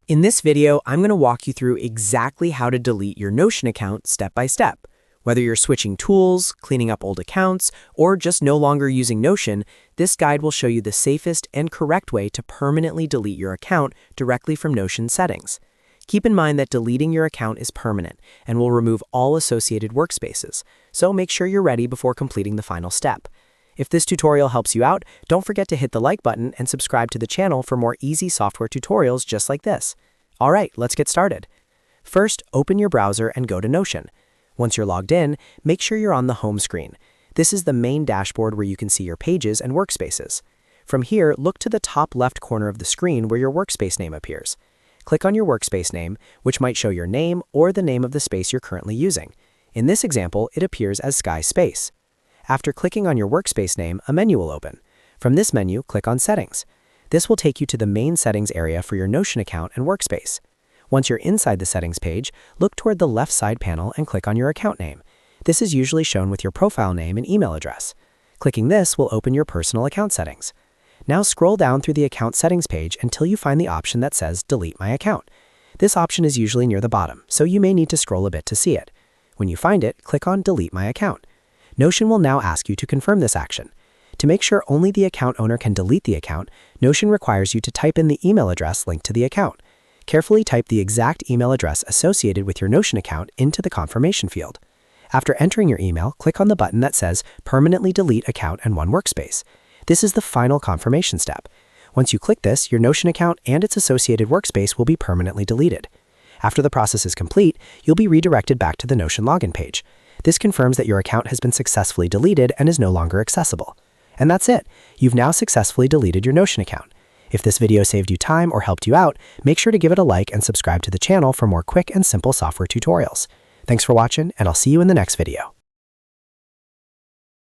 In this video, I'm going to walk you through exactly how to delete your Notion account step by step. Whether you're switching tools, cleaning up old accounts, or just no longer using Notion, this guide will show you the safest and correct way to permanently delete your account directly from Notion settings. Keep in mind that deleting your account is permanent and will remove all associated workspaces, so make sure you're ready before completing the final step. If this tutorial helps you out, don't forget to hit the like button and subscribe to the channel for more easy software tutorials just like this. All right, let's get started. First, open your browser and go to Notion. Once you're logged in, make sure you're on the home screen. This is the main dashboard where you can see your pages and workspaces. From here, look to the top left corner of the screen where your workspace name appears. Click on your workspace name, which might show your name or the name of the space you're currently using. In this example, it appears as Sky Space. After clicking on your workspace name, a menu will open. From this menu, click on Settings. This will take you to the main settings area for your Notion account and workspace. Once you're inside the settings page, look toward the left side panel and click on your account name. This is usually shown with your profile name and email address. Clicking this will open your personal account settings. Now scroll down through the account settings page until you find the option that says Delete My Account. This option is usually near the bottom, so you may need to scroll a bit to see it. When you find it, click on Delete My Account. Notion will now ask you to confirm this action. To make sure only the account owner can delete the account, Notion requires you to type in the email address linked to the account. Carefully type the exact email address associated with your Notion account into the confirmation field. After entering your email, click on the button that says Permanently Delete Account and One Workspace. This is the final confirmation step. Once you click this, your Notion account and its associated workspace will be permanently deleted. After the process is complete, you'll be redirected back to the Notion login page. This confirms that your account has been successfully deleted and is no longer accessible. And that's it. You've now successfully deleted your Notion account. If this video saved you time or helped you out, make sure to give it a like and subscribe to the channel for more quick and simple software tutorials. Thanks for watching, and I'll see you in the next video.